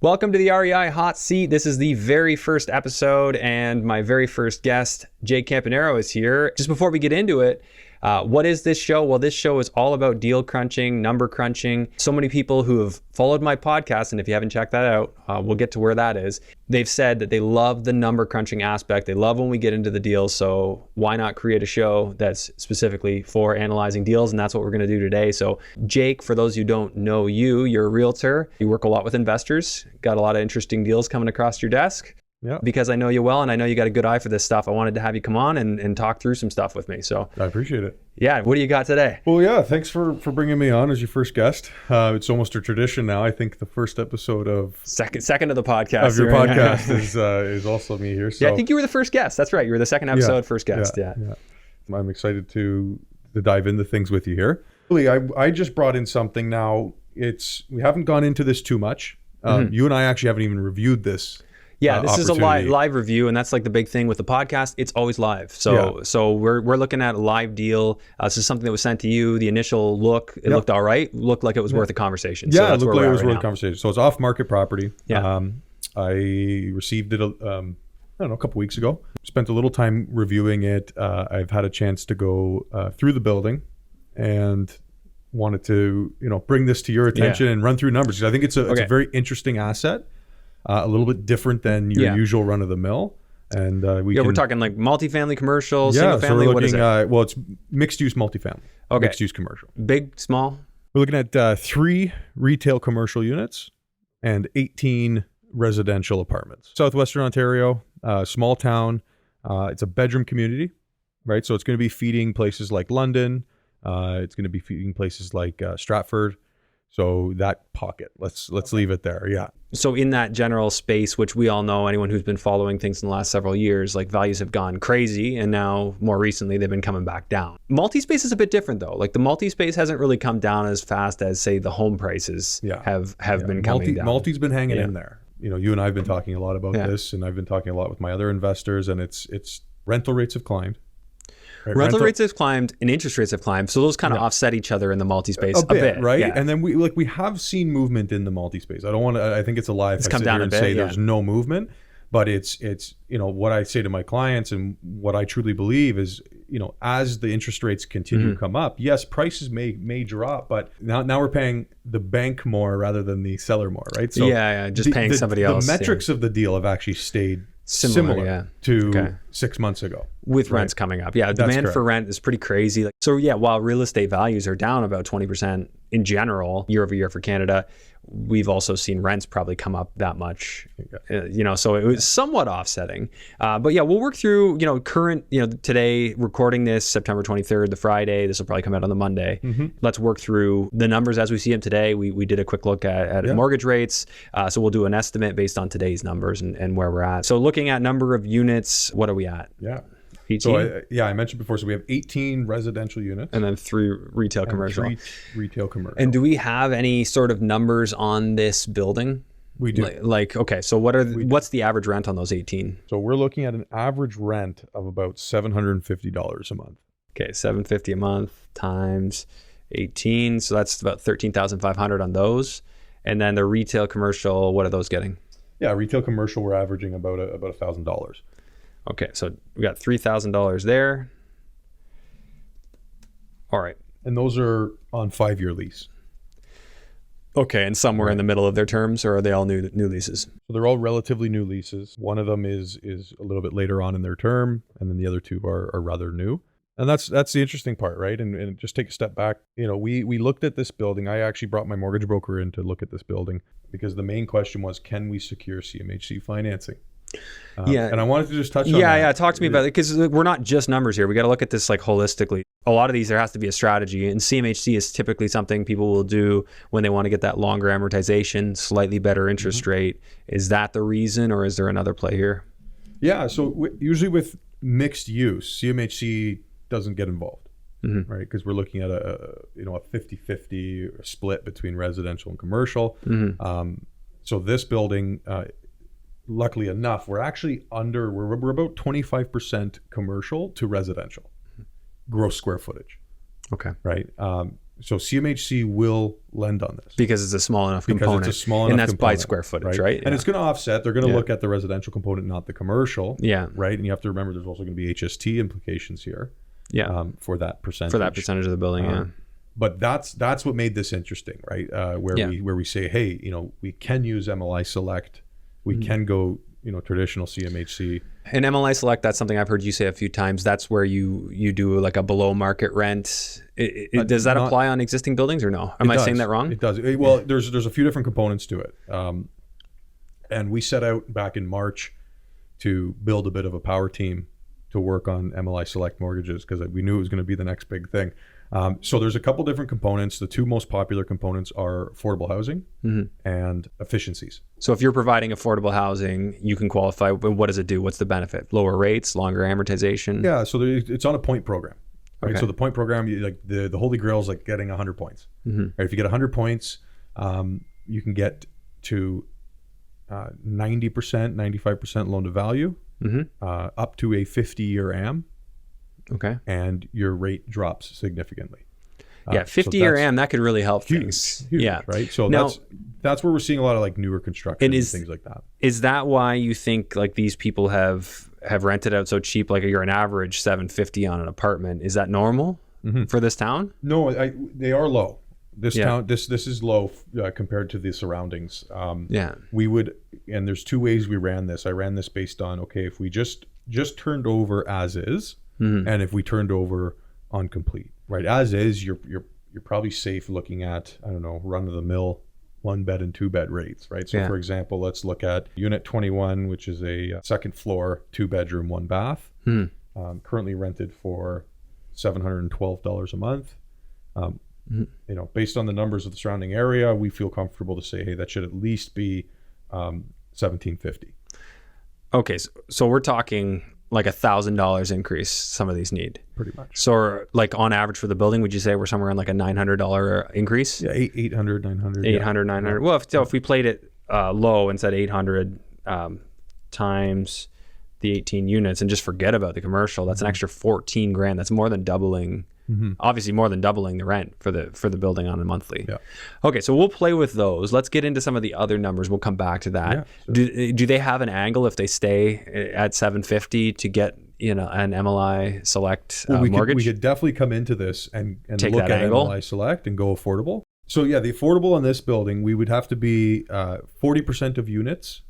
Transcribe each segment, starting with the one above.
Welcome to the REI Hot Seat. This is the very first episode, and my very first guest, Jake Campagnaro, is here. Just before we get into it, what is this show? Well, this show is all about deal crunching, number crunching. So many people who have followed my podcast, and if you haven't checked that out, we'll get to where that is. They've said that they love the number crunching aspect. They love when we get into the deals. So why not create a show that's specifically for analyzing deals? And that's what we're going to do today. So Jake, for those who don't know you, you're a realtor. You work a lot with investors. Got a lot of interesting deals coming across your desk. Yeah. Because I know you well and I know you got a good eye for this stuff, I wanted to have you come on and talk through some stuff with me. So I appreciate it. Yeah, what do you got today? Well, yeah, thanks for bringing me on as your first guest. It's almost a tradition now. I think the first episode of second of the podcast of your podcast is also me here. So yeah, I think you were the first guest. That's right. You were the second episode, first guest. Yeah. I'm excited to dive into things with you here. Really, I just brought in something now. We haven't gone into this too much. You and I actually haven't even reviewed this. Yeah, this is a live review, and that's like the big thing with the podcast. It's always live. So we're looking at a live deal. This is something that was sent to you. The initial look, it looked all right. Looked like it was worth a conversation. Yeah, so it looked like it was worth a conversation. So it's off-market property. Yeah. I received it, I don't know, a couple weeks ago. Spent a little time reviewing it. I've had a chance to go through the building and wanted to, bring this to your attention and run through numbers. I think it's a very interesting asset. A little bit different than your usual run of the mill. And we're talking like multifamily, commercial, single family. So what is it? Well, it's mixed use multifamily. Okay. Mixed use commercial. Big, small? We're looking at 3 retail commercial units and 18 residential apartments. Southwestern Ontario, small town. It's a bedroom community, right? So it's going to be feeding places like London. It's going to be feeding places like Stratford. So that pocket, let's leave it there. Yeah. So in that general space, which we all know, anyone who's been following things in the last several years, like values have gone crazy, and now more recently they've been coming back down. Multispace is a bit different though. Like the multispace hasn't really come down as fast as say the home prices have been coming down. Multi's been hanging in there. You and I have been talking a lot about this, and I've been talking a lot with my other investors, and it's rental rates have climbed. Right? Rental rates have climbed and interest rates have climbed. So those kind of offset each other in the multi-space a bit. Right? Yeah. And then we have seen movement in the multi-space. I think it's a lie if I sit here and say there's no movement, but it's what I say to my clients and what I truly believe is, as the interest rates continue to come up, yes, prices may drop, but now we're paying the bank more rather than the seller more, right? So just paying somebody else. The metrics of the deal have actually stayed similar to 6 months ago. With rents coming up. Yeah, demand for rent is pretty crazy. So while real estate values are down about 20% in general year over year for Canada, we've also seen rents probably come up that much, so it was somewhat offsetting. But yeah, we'll work through, current, today recording this September 23rd, the Friday, this will probably come out on the Monday. Let's work through the numbers as we see them today. We did a quick look at mortgage rates. So we'll do an estimate based on today's numbers and where we're at. So looking at number of units, what are we at? Yeah. 18? So I mentioned before, so we have 18 residential units. And then 3 retail commercial. 3 retail commercial. And do we have any sort of numbers on this building? We do. So what's the average rent on those 18? So we're looking at an average rent of about $750 a month. Okay, $750 a month times 18. So that's about $13,500 on those. And then the retail commercial, what are those getting? Yeah, retail commercial, we're averaging about $1,000. Okay, so we got $3,000 there. All right. And those are on 5-year lease. Okay, and somewhere in the middle of their terms, or are they all new leases? So they're all relatively new leases. One of them is a little bit later on in their term, and then the other 2 are rather new. And that's the interesting part, right? And just take a step back. We looked at this building. I actually brought my mortgage broker in to look at this building because the main question was, can we secure CMHC financing? And I wanted to just touch on that. Yeah, talk to me about it, because we're not just numbers here. We got to look at this like holistically. A lot of these, there has to be a strategy, and CMHC is typically something people will do when they want to get that longer amortization, slightly better interest rate. Is that the reason, or is there another play here? Yeah, so usually with mixed use, CMHC doesn't get involved, right? Because we're looking at a 50-50 split between residential and commercial. So this building, luckily enough, we're actually we're about 25% commercial to residential gross square footage. Okay. Right. So CMHC will lend on this because it's a small enough component. Because it's a small enough and that's component, by square footage, right? And it's going to offset. They're going to look at the residential component, not the commercial. Yeah. Right. And you have to remember there's also going to be HST implications here. Yeah. For that percentage. For that percentage of the building, yeah. But that's what made this interesting, right? Where we say, hey, we can use MLI Select, we can go, traditional CMHC. And MLI Select, that's something I've heard you say a few times. That's where you do like a below market rent. Does that apply on existing buildings or no? Am I saying that wrong? It does. Well, there's a few different components to it. And we set out back in March to build a bit of a power team to work on MLI Select mortgages because we knew it was going to be the next big thing. So there's a couple different components. The two most popular components are affordable housing and efficiencies. So if you're providing affordable housing, you can qualify. What does it do? What's the benefit? Lower rates, longer amortization? Yeah, so it's on a point program. Right? Okay. So the point program, like the holy grail is like getting 100 points. Right? If you get 100 points, you can get to 90%, 95% loan to value, up to a 50-year AM. Okay. And your rate drops significantly. Yeah, 50-year AM, that could really help things. Huge, yeah. Right? So now, that's where we're seeing a lot of like newer construction and things like that. Is that why you think like these people have rented out so cheap? Like you're an average $750 on an apartment. Is that normal for this town? No, they are low. This town, this is low compared to the surroundings. We would, and there's two ways we ran this. I ran this based on, okay, if we just turned over as is, and if we turned over on complete, right? As is, you're probably safe looking at, I don't know, run of the mill 1-bed and 2-bed rates, right? So for example, let's look at unit 21, which is a second floor, 2-bedroom, 1-bath, currently rented for $712 a month. Based on the numbers of the surrounding area, we feel comfortable to say, hey, that should at least be $1,750. Okay, so we're talking like $1,000 increase some of these need. Pretty much. So like on average for the building, would you say we're somewhere on like a $900 increase? Yeah, 800, 900. 800, 900. Well, if we played it low and said 800 times the 18 units and just forget about the commercial, that's an extra 14 grand. That's more than doubling. Obviously more than doubling the rent for the building on a monthly. Yeah. Okay, so we'll play with those. Let's get into some of the other numbers. We'll come back to that. Yeah, sure. Do they have an angle if they stay at 750 to get an MLI Select mortgage? We could definitely come into this and take look at angle. MLI Select and go affordable. So yeah, the affordable on this building, we would have to be 40% of units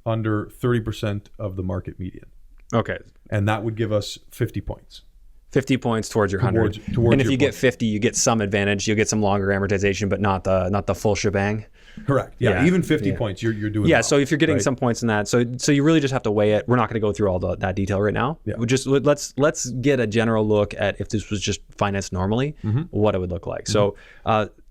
under 30% of the market median. Okay. And that would give us 50 points. 50 points towards your 100. And if you get 50, you get some advantage. You'll get some longer amortization, but not the full shebang. Correct. Yeah. Even 50 points, you're doing well, so if you're getting some points in that, so you really just have to weigh it. We're not going to go through all that detail right now. Yeah. Let's get a general look at if this was just financed normally, what it would look like. So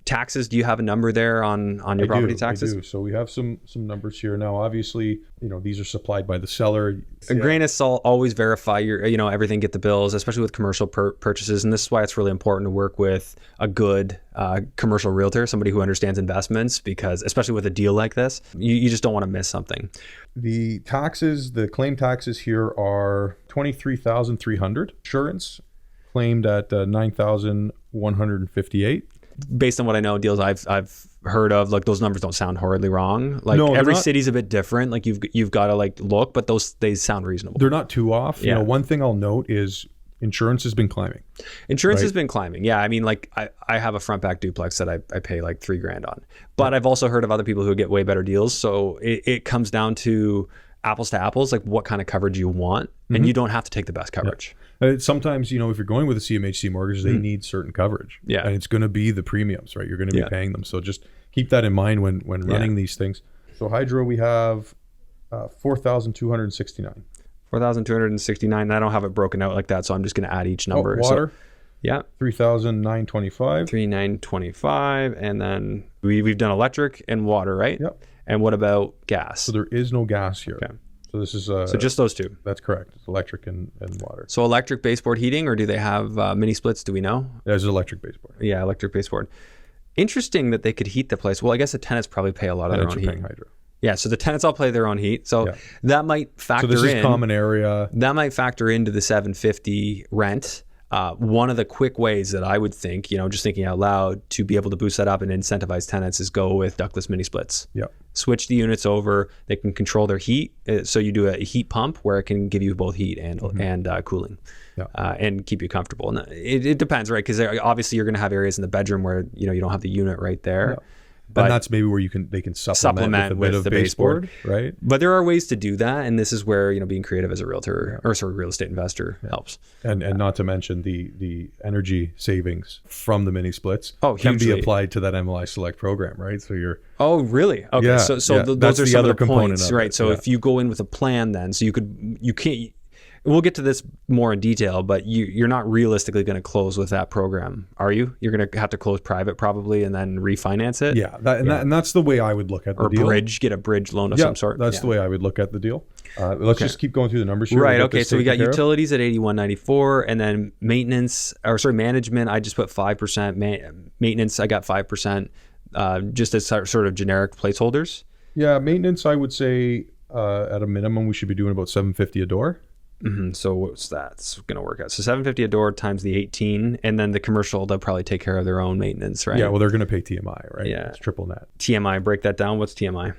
taxes, do you have a number there on your property taxes? I do. So we have some numbers here. Now, obviously, these are supplied by the seller. A grain of salt, always verify your, everything, get the bills, especially with commercial purchases. And this is why it's really important to work with a good commercial realtor, somebody who understands investments, because especially with a deal like this, you just don't want to miss something. The taxes, the claim taxes here are $23,300. Insurance claimed at $9,158. Based on what I know, deals I've heard of, like those numbers don't sound horribly wrong. Like every city's a bit different. Like you've got to like look, but they sound reasonable. They're not too off. Yeah. One thing I'll note is insurance has been climbing. Insurance has been climbing. Yeah. I mean, like I have a front back duplex that I pay like $3,000 on, but I've also heard of other people who get way better deals. So it comes down to apples to apples, like what kind of coverage you want, and you don't have to take the best coverage. Yeah. Sometimes, if you're going with a CMHC mortgage, they need certain coverage. Yeah. And it's going to be the premiums, right? You're going to be paying them. So just keep that in mind when running these things. So hydro, we have 4,269. 4,269. And I don't have it broken out like that, so I'm just going to add each number. Water. So, 3,925. 3,925. And then we've done electric and water, right? Yep. And what about gas? So there is no gas here. Okay. So this is so just those two. That's correct. It's electric and water. So electric baseboard heating, or do they have mini splits? Do we know? There's electric baseboard. Yeah, electric baseboard. Interesting that they could heat the place. Well, I guess the tenants probably pay a lot of their own heat. Hydro. Yeah, so the tenants all pay their own heat. So that might factor in. So this is common area. That might factor into the $750 rent. one of the quick ways that I would think, just thinking out loud, to be able to boost that up and incentivize tenants is go with ductless mini splits. Yeah. Switch the units over. They can control their heat. So you do a heat pump where it can give you both heat and cooling, and keep you comfortable. And it depends, right? Because obviously you're going to have areas in the bedroom where you don't have the unit right there. Yeah. But and that's maybe where they can supplement with a bit of the baseboard, right? But there are ways to do that, and this is where being creative as a realtor or real estate investor helps. And not to mention the energy savings from the mini splits can be applied to that MLI Select program, right? So you're really okay. Yeah, those are some of the points, right? It, so if you go in with a plan, then you can't. We'll get to this more in detail, but you're not realistically going to close with that program, are you? You're going to have to close private probably and then refinance it? Yeah, and that's the way I would look at the deal. Or get a bridge loan of some sort. That's the way I would look at the deal. Let's just keep going through the numbers here. Right, okay, so we got utilities at 81.94, and then management, I just put 5%. Maintenance, I got 5%, just as sort of generic placeholders. Yeah, maintenance, I would say at a minimum, we should be doing about $750 a door. Mm-hmm. So what's that? It's going to work out. So $750 a door times the 18, and then the commercial, they'll probably take care of their own maintenance, right? Yeah, well, they're going to pay TMI, right? Yeah. It's triple net. TMI, break that down. What's TMI?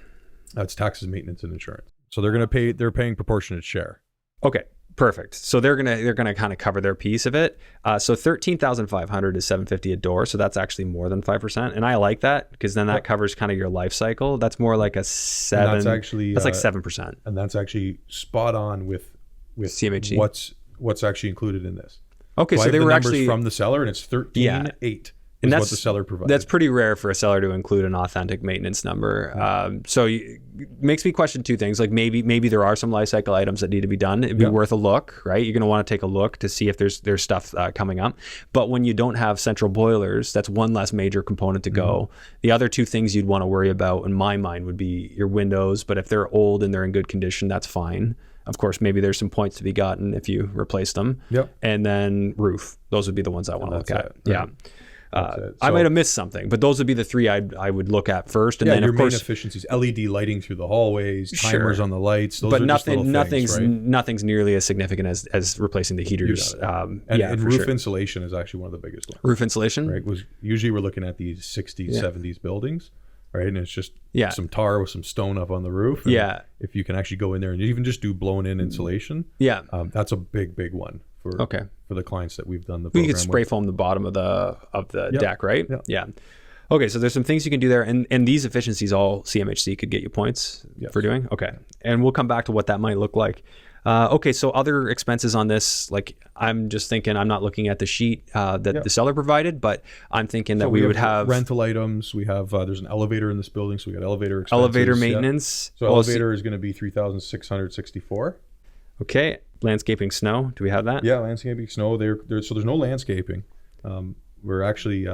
That's taxes, maintenance, and insurance. So they're paying proportionate share. Okay, perfect. So they're gonna kind of cover their piece of it. So $13,500 is $750 a door. So that's actually more than 5%, and I like that because then that covers kind of your life cycle. That's more like a 7. And that's like 7%. And that's actually spot on with CMHC. What's actually included in this. Okay, so they were numbers actually from the seller, and it's 13.8. And that's what the seller provides. That's pretty rare for a seller to include an authentic maintenance number. So it makes me question two things. Like maybe there are some life cycle items that need to be done. It'd be worth a look, right? You're going to want to take a look to see if there's stuff coming up. But when you don't have central boilers, that's one less major component to go. The other two things you'd want to worry about, in my mind, would be your windows. But if they're old and they're in good condition, that's fine. Of course, maybe there's some points to be gotten if you replace them. Yep. And then roof. Those would be the ones I want to look at. Right? Yeah. I might have missed something, but those would be the three I would look at first. And then, of course, main efficiencies: LED lighting through the hallways, timers on the lights. Those are nothing's nearly as significant as replacing the heaters. And roof insulation is actually one of the biggest ones. Roof insulation, right? Usually we're looking at these 60s, 70s buildings, right? And it's just some tar with some stone up on the roof. And if you can actually go in there and even just do blown-in insulation, that's a big one. For the clients that we've done the program you could spray foam the bottom of the deck, right? Yeah. Okay, so there's some things you can do there, and these efficiencies all CMHC could get you points for doing. Okay, and we'll come back to what that might look like. Okay, so other expenses on this, like I'm just thinking, I'm not looking at the sheet that the seller provided, but I'm thinking that we would have rental items. We have there's an elevator in this building, so we got elevator expenses. Elevator maintenance. So elevator is going to be $3,664. Okay. Landscaping, snow. Do we have that? Yeah, landscaping, snow. So there's no landscaping. We're actually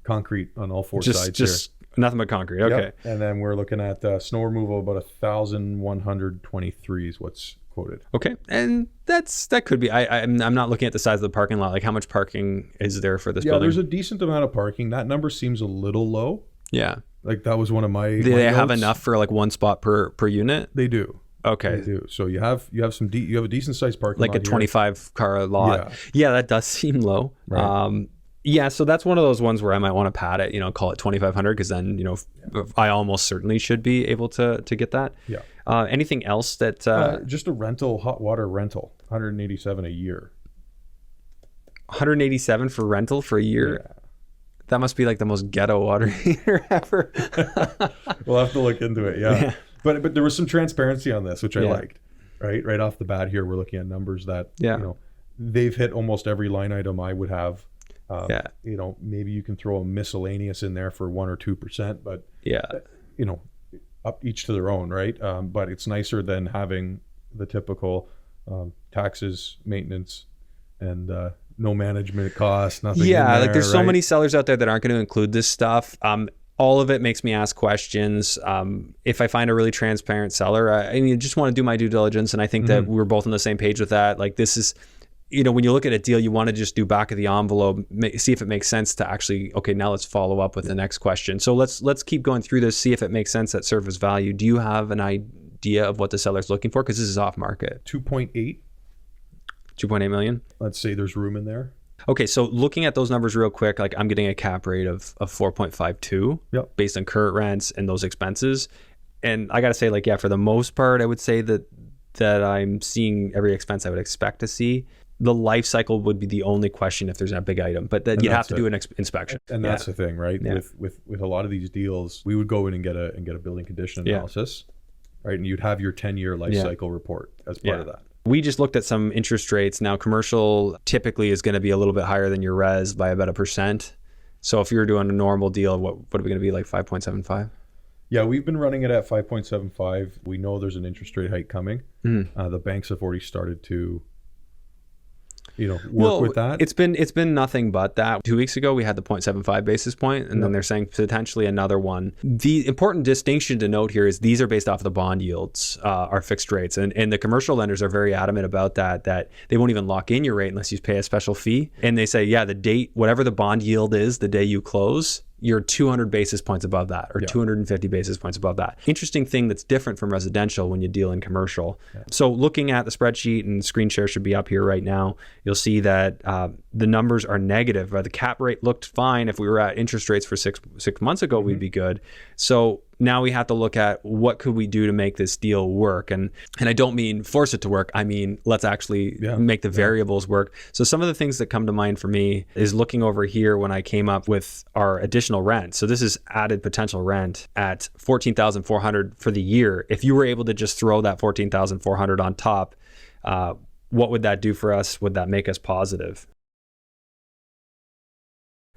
concrete on all four sides just here. Nothing but concrete. Okay. Yep. And then we're looking at snow removal. About 1,123 is what's quoted. Okay, and that could be. I'm not looking at the size of the parking lot. Like how much parking is there for this building? Yeah, there's a decent amount of parking. That number seems a little low. Yeah. Like that was one of my. Do they have enough for like one spot per unit? They do. Okay. They do. So you have a decent sized parking lot. Like a 25 car lot. Yeah, that does seem low. Right. Yeah, so that's one of those ones where I might want to pad it, call it 2,500 because then, I almost certainly should be able to get that. Yeah. Anything else that just a rental, hot water rental, $187 a year. 187 for rental for a year? Yeah. That must be like the most ghetto water heater ever. We'll have to look into it. Yeah. But there was some transparency on this, which I liked. Right off the bat here, we're looking at numbers that they've hit almost every line item I would have. Maybe you can throw a miscellaneous in there for 1 or 2%, but up each to their own, right? But it's nicer than having the typical taxes, maintenance, and no management costs, nothing. Yeah, in there, like there's so many sellers out there that aren't going to include this stuff. All of it makes me ask questions. If I find a really transparent seller, I just want to do my due diligence. And I think that we're both on the same page with that. Like this is, when you look at a deal, you want to just do back of the envelope, see if it makes sense to actually, okay, now let's follow up with the next question. So let's keep going through this, see if it makes sense at surface value. Do you have an idea of what the seller's looking for? Because this is off market. 2.8 million. Let's say there's room in there. Okay, so looking at those numbers real quick, like I'm getting a cap rate of 4.52 Yep. based on current rents and those expenses. And I got to say, like, yeah, for the most part, I would say that I'm seeing every expense I would expect to see. The life cycle would be the only question if there's a big item, but then you'd have to do an inspection. And that's the thing, right? Yeah. With a lot of these deals, we would go in and get a building condition analysis, right? And you'd have your 10-year life cycle report as part of that. We just looked at some interest rates. Now, commercial typically is going to be a little bit higher than your res by about 1%. So if you were doing a normal deal, what are we going to be, like 5.75? Yeah, we've been running it at 5.75. We know there's an interest rate hike coming. The banks have already started to work with that. It's been nothing but that. 2 weeks ago, we had the 0.75 basis point, and then they're saying potentially another one. The important distinction to note here is these are based off of the bond yields, are fixed rates. And the commercial lenders are very adamant about that they won't even lock in your rate unless you pay a special fee. And they say, the date, whatever the bond yield is, the day you close, you're 200 basis points above that, or 250 basis points above that. Interesting thing that's different from residential when you deal in commercial. So looking at the spreadsheet, and screen share should be up here right now, you'll see that the numbers are negative. The cap rate looked fine. If we were at interest rates for six months ago, we'd be good. So now we have to look at what could we do to make this deal work. And I don't mean force it to work. I mean, let's actually make the variables work. So some of the things that come to mind for me is looking over here when I came up with our additional rent. So this is added potential rent at $14,400 for the year. If you were able to just throw that $14,400 on top, what would that do for us? Would that make us positive?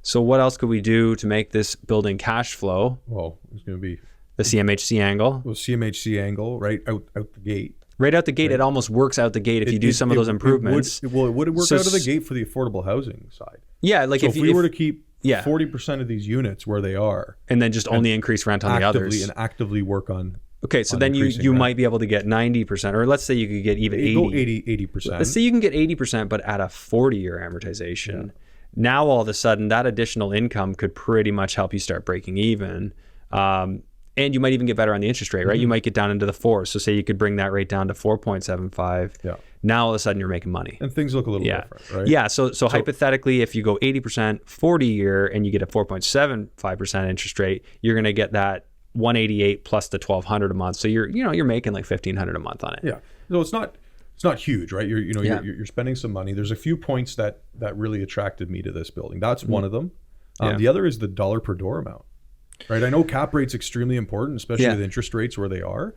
So what else could we do to make this building cash flow? Well, it's going to be the CMHC angle. Well, CMHC angle, right out the gate. Right out the gate, it almost works out the gate if you do some of those improvements. It would work out of the gate for the affordable housing side. Yeah, like so if we were to keep 40% of these units where they are, and then just only increase rent on the others, and actively work on. Okay, so then you might be able to get 90%, or let's say you could get even 80%. Let's say you can get 80%, but at a 40-year amortization. Yeah. Now all of a sudden, that additional income could pretty much help you start breaking even. And you might even get better on the interest rate, right? You might get down into the 4s. So say you could bring that rate down to 4.75. Yeah. Now all of a sudden you're making money. And things look a little different, right? Yeah. So hypothetically, if you go 80%, 40-year, and you get a 4.75% interest rate, you're going to get that 188 plus the $1,200 a month. So you're making like $1,500 a month on it. Yeah. So it's not huge, right? You're spending some money. There's a few points that really attracted me to this building. That's one of them. The other is the dollar per door amount, right? I know cap rate's extremely important, especially with interest rates where they are.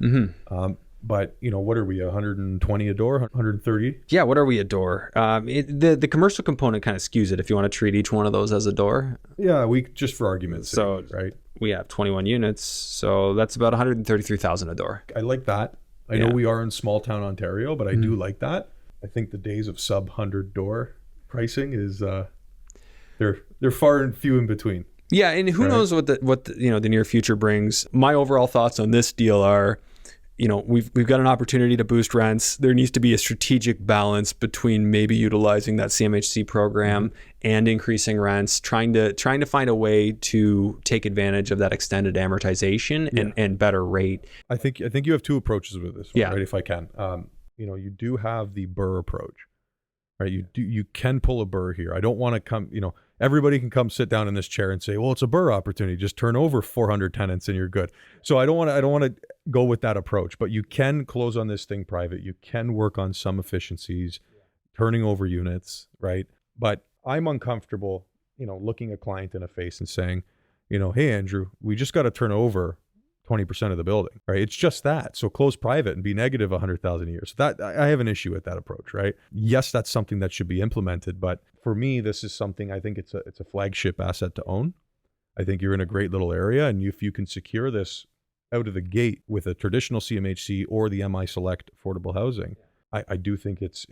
But what are we, 120 a door, 130? Yeah, what are we a door? The commercial component kind of skews it if you want to treat each one of those as a door. Yeah, we just for argument's sake, right? We have 21 units, so that's about 133,000 a door. I like that. I know we are in small town Ontario, but I do like that. I think the days of sub 100 door pricing is they're far and few in between. Yeah, and who knows what the near future brings. My overall thoughts on this deal are, we've got an opportunity to boost rents. There needs to be a strategic balance between maybe utilizing that CMHC program and increasing rents, trying to find a way to take advantage of that extended amortization and better rate. I think you have two approaches with this one, right? If I can, you do have the BRRRR approach, right? You can pull a BRRRR here. I don't want to come, everybody can come sit down in this chair and say, well, it's a BRRRR opportunity. Just turn over 400 tenants and you're good. So I don't want to go with that approach, but you can close on this thing private. You can work on some efficiencies, turning over units, right? But I'm uncomfortable, looking a client in the face and saying, hey, Andrew, we just got to turn over 20% of the building, right? It's just that. So close private and be negative 100,000 a year. So that I have an issue with that approach, right? Yes, that's something that should be implemented, but for me, this is something I think it's a flagship asset to own. I think you're in a great little area, and if you can secure this out of the gate with a traditional CMHC or the MI Select affordable housing, I do think it's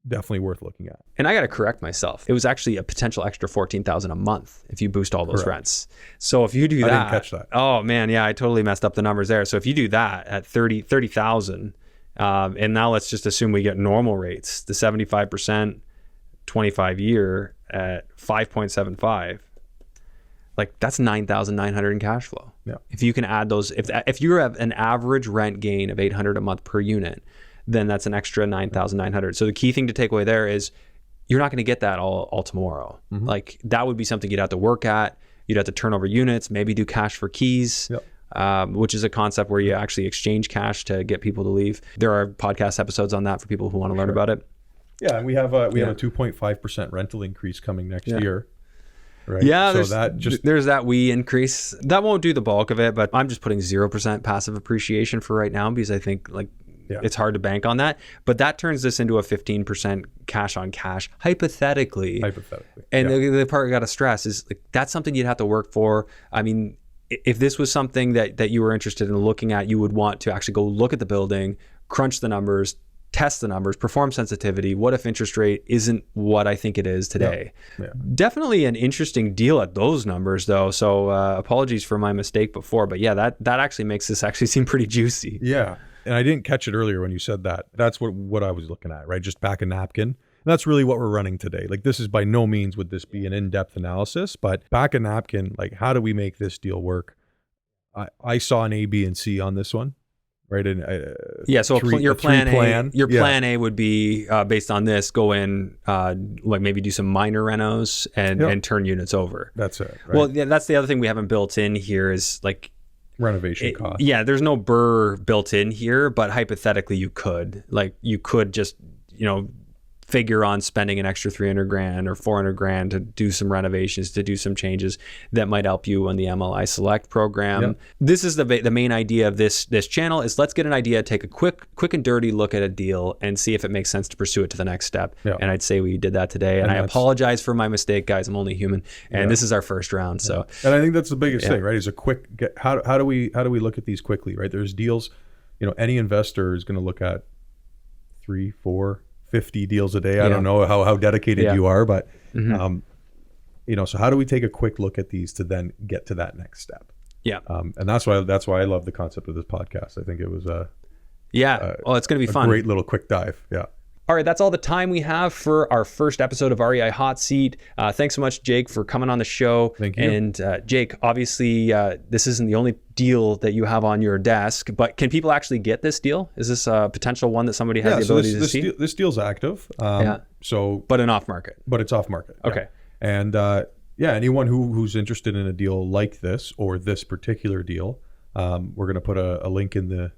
definitely worth looking at. And I got to correct myself. It was actually a potential extra $14,000 a month if you boost all those rents. So if you do that, I didn't catch that. Oh man, yeah, I totally messed up the numbers there. So if you do that at 30,000, and now let's just assume we get normal rates, the 75%, 25-year at 5.75. Like that's 9,900 in cash flow. Yeah. If you can add those, if you have an average rent gain of $800 a month per unit, then that's an extra 9,900. So the key thing to take away there is you're not going to get that all tomorrow. Like that would be something you'd have to work at. You'd have to turn over units, maybe do cash for keys. Which is a concept where you actually exchange cash to get people to leave. There are podcast episodes on that for people who want to learn about it. Yeah, and we have a 2.5% rental increase coming next year. Right? Yeah, so there's that wee increase. That won't do the bulk of it, but I'm just putting 0% passive appreciation for right now because I think it's hard to bank on that. But that turns this into a 15% cash on cash, hypothetically. And the part we got to stress is like, that's something you'd have to work for. I mean, if this was something that you were interested in looking at, you would want to actually go look at the building, crunch the numbers, test the numbers, perform sensitivity. What if interest rate isn't what I think it is today? Definitely an interesting deal at those numbers though. So apologies for my mistake before, but yeah, that actually makes this actually seem pretty juicy. Yeah. And I didn't catch it earlier when you said that. That's what I was looking at, right? Just back a napkin. And that's really what we're running today. Like this is by no means would this be an in-depth analysis, but back a napkin, like how do we make this deal work? I saw an A, B, and C on this one, right? And so your plan A would be based on this, go in, like maybe do some minor renos and turn units over. That's it. Right? Well, yeah, that's the other thing we haven't built in here is like renovation cost. Yeah, there's no BRRRR built in here, but hypothetically you could just, figure on spending an extra $300,000 or $400,000 to do some renovations, to do some changes that might help you on the MLI Select program. This is the main idea of this channel is let's get an idea, take a quick and dirty look at a deal and see if it makes sense to pursue it to the next step. And I'd say we did that today. And I apologize for my mistake, guys. I'm only human. And this is our first round. So, and I think that's the biggest thing, right? Is a quick how do we look at these quickly, right? There's deals, any investor is going to look at 3, 4, 50 deals a day. I don't know how dedicated you are, but so how do we take a quick look at these to then get to that next step? And that's why I love the concept of this podcast. I think it was it's going to be fun. Great little quick dive. All right, that's all the time we have for our first episode of REI Hot Seat. Thanks so much, Jake, for coming on the show. Thank you. And Jake, obviously, this isn't the only deal that you have on your desk, but can people actually get this deal? Is this a potential one that somebody has the ability to see? This deal's active. But an off market. But it's off market. Okay. And anyone who's interested in a deal like this or this particular deal, we're going to put a link in the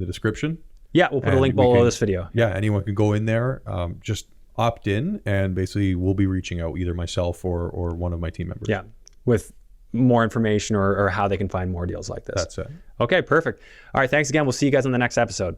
description. Yeah, we'll put a link below this video. Yeah, anyone can go in there, just opt in, and basically we'll be reaching out, either myself or one of my team members. Yeah, with more information or how they can find more deals like this. That's it. Okay, perfect. All right, thanks again. We'll see you guys on the next episode.